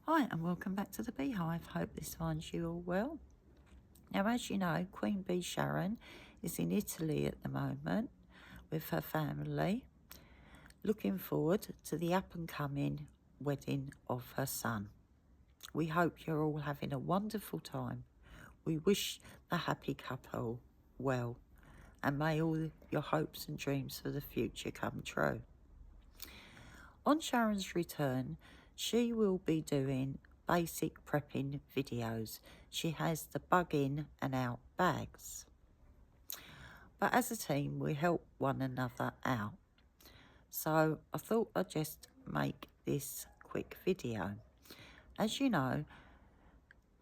Hi and welcome back to the Beehive. Hope this finds you all well. Now, as you know, Queen Bee Sharon is in Italy at the moment with her family, looking forward to the up and coming wedding of her son. We hope you're all having a wonderful time. We wish the happy couple well, and may all your hopes and dreams for the future come true. On Sharon's return, she will be doing basic prepping videos. She has the bug in and out bags. But as a team, we help one another out. So I thought I'd just make this quick video. As you know,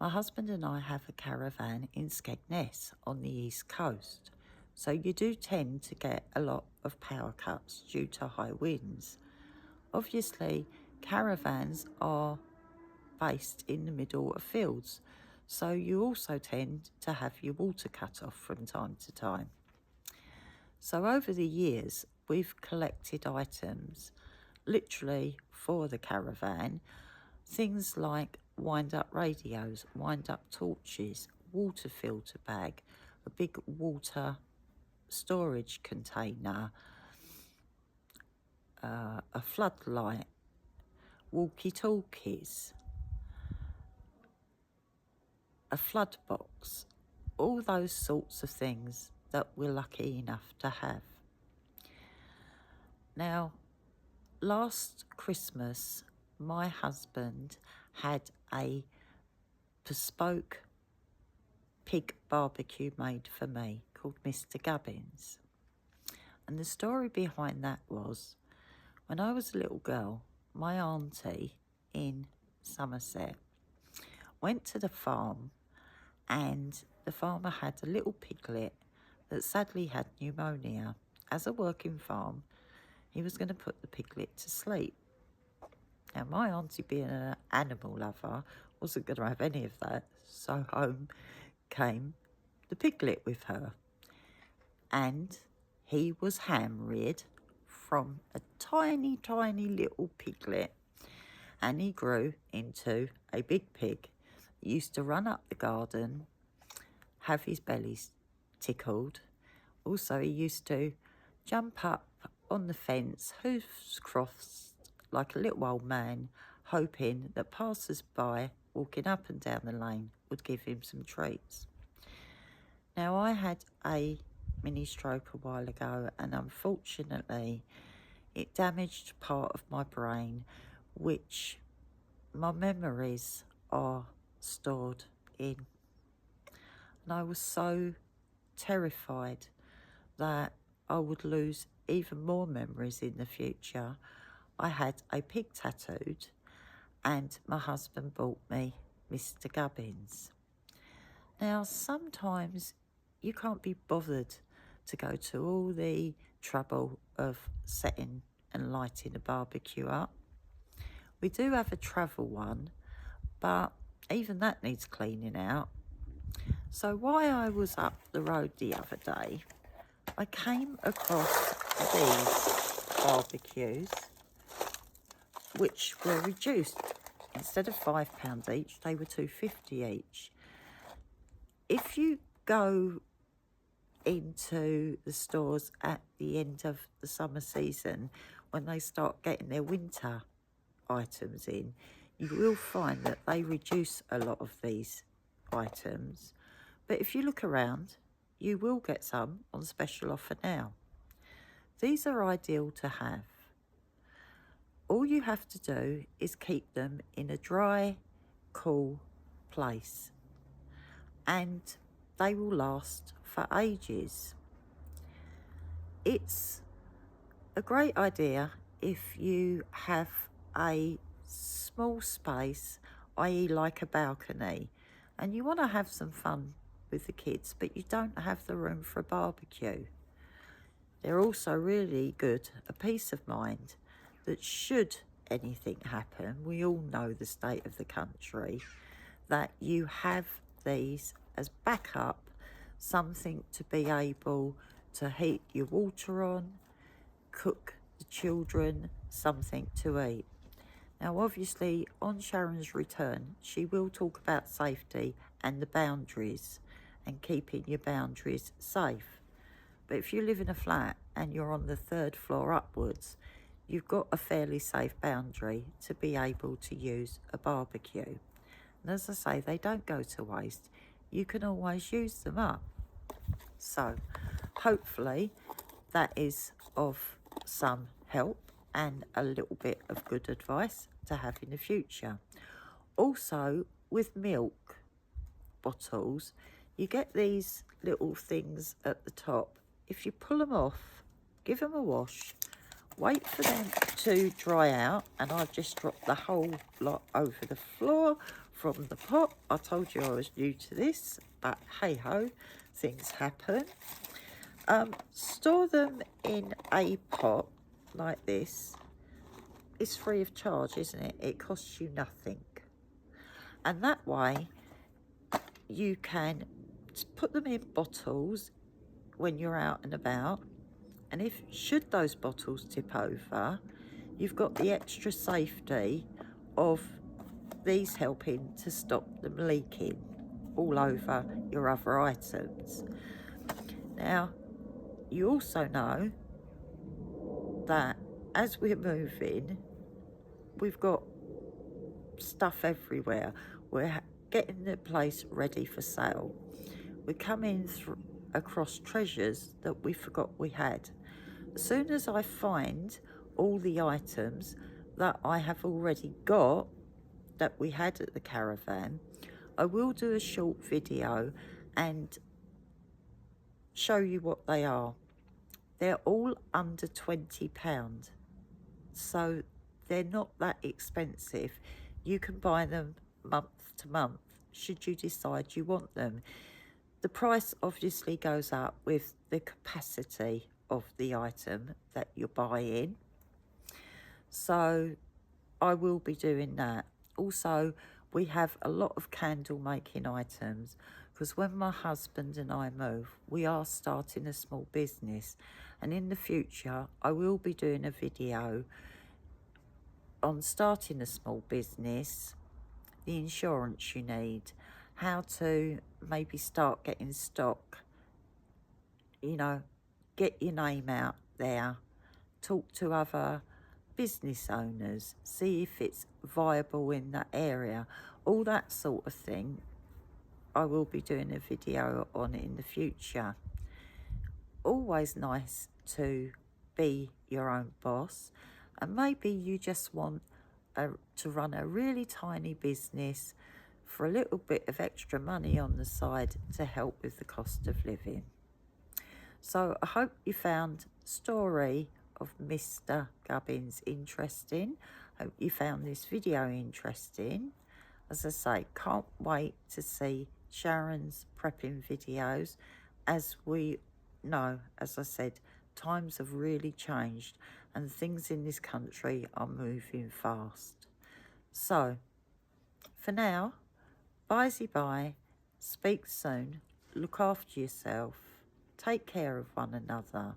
my husband and I have a caravan in Skegness on the east coast. So you do tend to get a lot of power cuts due to high winds. Obviously, caravans are based in the middle of fields, so you also tend to have your water cut off from time to time. So over the years, we've collected items literally for the caravan, things like wind-up radios, wind-up torches, water filter bag, a big water storage container, a floodlight, walkie-talkies, a flood box, all those sorts of things that we're lucky enough to have. Now, last Christmas, my husband had a bespoke pig barbecue made for me called Mr. Gubbins. And the story behind that was, when I was a little girl, my auntie in Somerset went to the farm, and the farmer had a little piglet that sadly had pneumonia. As a working farm, he was going to put the piglet to sleep. Now, my auntie, being an animal lover, wasn't going to have any of that, so home came the piglet with her. And he was ham-reared from a tiny, tiny little piglet, and he grew into a big pig. He used to run up the garden, have his belly tickled. Also, he used to jump up on the fence, hooves crossed like a little old man, hoping that passers-by walking up and down the lane would give him some treats. Now, I had a mini stroke a while ago, and unfortunately it damaged part of my brain, which my memories are stored in. And I was so terrified that I would lose even more memories in the future. I had a pig tattooed, and my husband bought me Mr. Gubbins. Now, sometimes you can't be bothered to go to all the trouble of setting and lighting a barbecue up. We do have a travel one, but even that needs cleaning out. So while I was up the road the other day, I came across these barbecues, which were reduced. Instead of £5 each, they were £2.50 each. If you go into the stores at the end of the summer season, when they start getting their winter items in, you will find that they reduce a lot of these items. But if you look around, you will get some on special offer now. These are ideal to have. All you have to do is keep them in a dry, cool place, and they will last for ages. It's a great idea if you have a small space, i.e. like a balcony, and you want to have some fun with the kids, but you don't have the room for a barbecue. They're also really good, a peace of mind, that should anything happen, we all know the state of the country, that you have these as backup, something to be able to heat your water on, cook the children something to eat. Now, obviously, on Sharon's return, she will talk about safety and the boundaries and keeping your boundaries safe. But if you live in a flat and you're on the 3rd floor upwards, you've got a fairly safe boundary to be able to use a barbecue. And as I say, they don't go to waste. You can always use them up. So hopefully that is of some help and a little bit of good advice to have in the future. Also, with milk bottles, you get these little things at the top. If you pull them off, give them a wash, wait for them to dry out, and I've just dropped the whole lot over the floor from the pot. I told you I was new to this, but hey ho, things happen. Store them in a pot like this. It's free of charge, isn't it? It costs you nothing. And that way you can put them in bottles when you're out and about. And if should those bottles tip over, you've got the extra safety of these helping to stop them leaking all over your other items. Now, you also know that as we're moving, we've got stuff everywhere. We're getting the place ready for sale. We're coming across treasures that we forgot we had. As soon as I find all the items that I have already got that we had at the caravan, I will do a short video and show you what they are. They're all under £20, so they're not that expensive. You can buy them month to month should you decide you want them. The price obviously goes up with the capacity of the item that you're buying, so I will be doing that. Also, we have a lot of candle making items because when my husband and I move, we are starting a small business, and in the future I will be doing a video on starting a small business, the insurance you need, how to maybe start getting stock, you know, get your name out there, talk to other business owners, see if it's viable in that area, all that sort of thing. I will be doing a video on in the future. Always nice to be your own boss, and maybe you just want to run a really tiny business for a little bit of extra money on the side to help with the cost of living. So I hope you found the story of Mr. Gubbins interesting. Hope you found this video interesting. As I say, can't wait to see Sharon's prepping videos. As we know, as I said, times have really changed and things in this country are moving fast. So, for now, bye-bye, speak soon, look after yourself, take care of one another.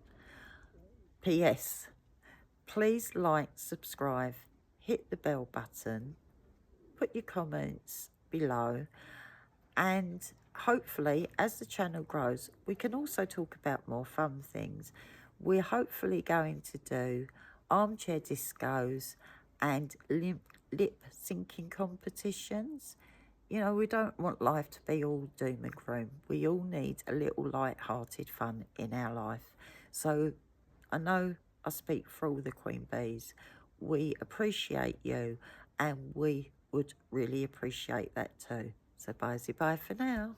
P.S. Please like, subscribe, hit the bell button, put your comments below, and hopefully as the channel grows we can also talk about more fun things. We're hopefully going to do armchair discos and lip syncing competitions. You know, we don't want life to be all doom and gloom. We all need a little light-hearted fun in our life. So I know I speak for all the Queen Bees. We appreciate you and we would really appreciate that too. So bye for now.